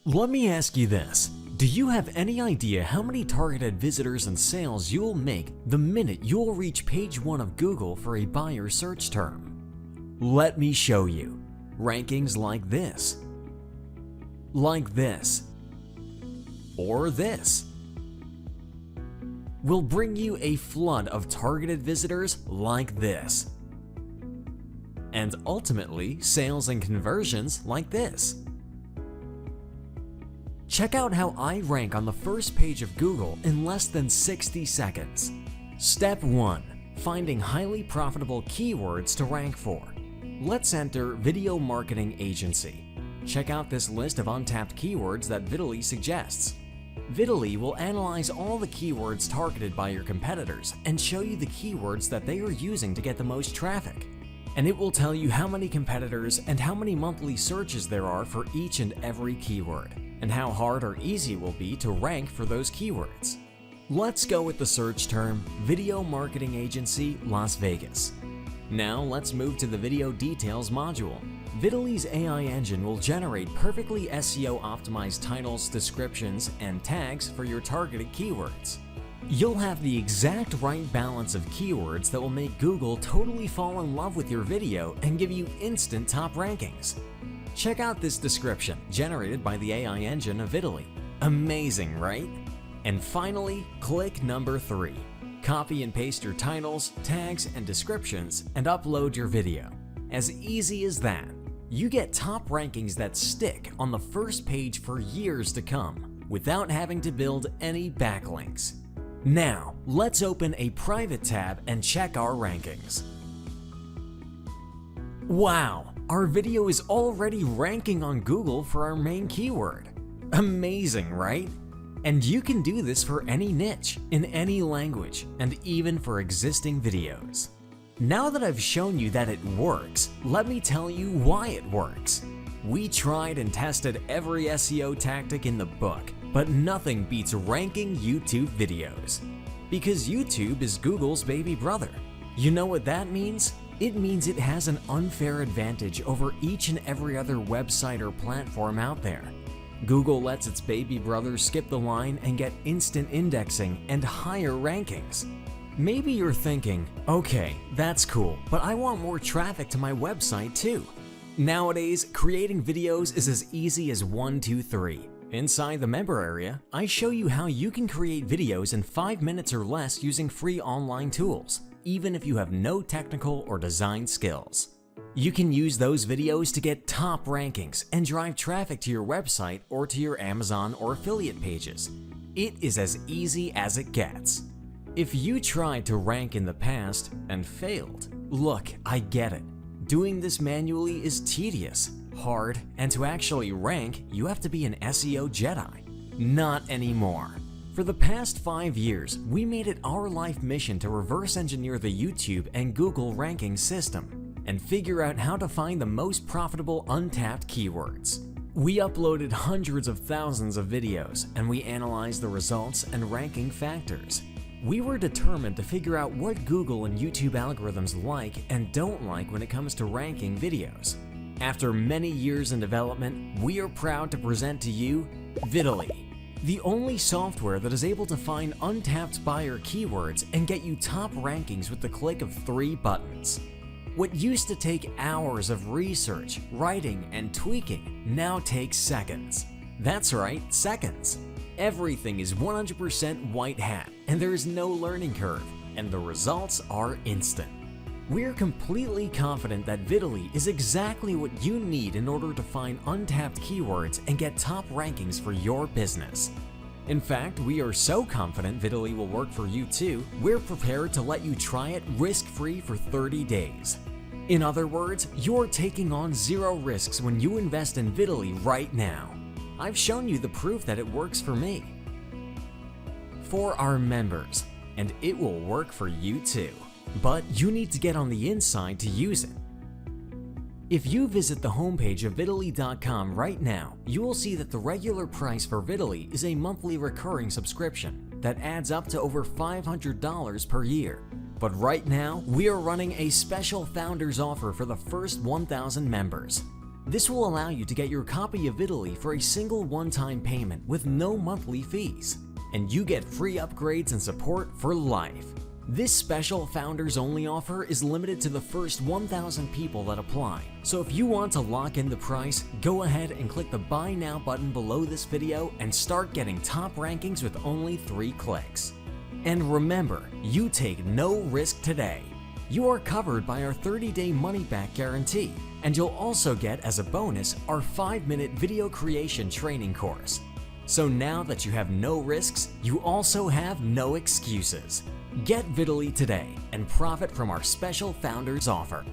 Let me ask you this. Do you have any idea how many targeted visitors and sales you'll make the minute you'll reach page 1 of Google for a buyer search term? Let me show you. Rankings like this, or this will bring you a flood of targeted visitors like this, and ultimately sales and conversions like this. Check out how I rank on the first page of Google in less than 60 seconds. Step 1. Finding highly profitable keywords to rank for. Let's enter Video Marketing Agency. Check out this list of untapped keywords that Videly suggests. Videly will analyze all the keywords targeted by your competitors and show you the keywords that they are using to get the most traffic. And it will tell you how many competitors and how many monthly searches there are for each and every keyword, and how hard or easy it will be to rank for those keywords. Let's go with the search term Video Marketing Agency Las Vegas. Now let's move to the Video Details module. Videly's AI engine will generate perfectly SEO optimized titles, descriptions, and tags for your targeted keywords. You'll have the exact right balance of keywords that will make Google totally fall in love with your video and give you instant top rankings. Check out this description generated by the AI engine of Videly. Amazing, right? And finally, click number 3. Copy and paste your titles, tags, and descriptions and upload your video. As easy as that. You get top rankings that stick on the first page for years to come without having to build any backlinks. Now, let's open a private tab and check our rankings. Wow, our video is already ranking on Google for our main keyword. Amazing, right? And you can do this for any niche, in any language, and even for existing videos. Now that I've shown you that it works, let me tell you why it works. We tried and tested every SEO tactic in the book, but nothing beats ranking YouTube videos. Because YouTube is Google's baby brother. You know what that means? It means it has an unfair advantage over each and every other website or platform out there. Google lets its baby brother skip the line and get instant indexing and higher rankings. Maybe you're thinking, okay, that's cool, but I want more traffic to my website too. Nowadays, creating videos is as easy as 1, 2, 3. Inside the member area, I show you how you can create videos in 5 minutes or less using free online tools, even if you have no technical or design skills. You can use those videos to get top rankings and drive traffic to your website or to your Amazon or affiliate pages. It is as easy as it gets. If you tried to rank in the past and failed, look, I get it. Doing this manually is tedious, hard, and to actually rank, you have to be an SEO Jedi. Not anymore. For the past 5 years, we made it our life mission to reverse engineer the YouTube and Google ranking system and figure out how to find the most profitable untapped keywords. We uploaded hundreds of thousands of videos and we analyzed the results and ranking factors. We were determined to figure out what Google and YouTube algorithms like and don't like when it comes to ranking videos. After many years in development, we are proud to present to you Videly, the only software that is able to find untapped buyer keywords and get you top rankings with the click of 3 buttons. What used to take hours of research, writing, and tweaking now takes seconds. That's right, seconds. Everything is 100% white hat, and there is no learning curve, and the results are instant. We're completely confident that Videly is exactly what you need in order to find untapped keywords and get top rankings for your business. In fact, we are so confident Videly will work for you too, we're prepared to let you try it risk-free for 30 days. In other words, you're taking on 0 risks when you invest in Videly right now. I've shown you the proof that it works for me. For our members, and it will work for you too. But you need to get on the inside to use it. If you visit the homepage of Videly.com right now, you will see that the regular price for Videly is a monthly recurring subscription that adds up to over $500 per year. But right now, we are running a special founders offer for the first 1,000 members. This will allow you to get your copy of Videly for a single one-time payment with no monthly fees, and you get free upgrades and support for life. This special Founders Only offer is limited to the first 1,000 people that apply, so if you want to lock in the price, go ahead and click the Buy Now button below this video and start getting top rankings with only 3 clicks. And remember, you take no risk today. You are covered by our 30-day money-back guarantee, and you'll also get as a bonus our 5-minute video creation training course. So now that you have no risks, you also have no excuses. Get Videly today and profit from our special Founders offer.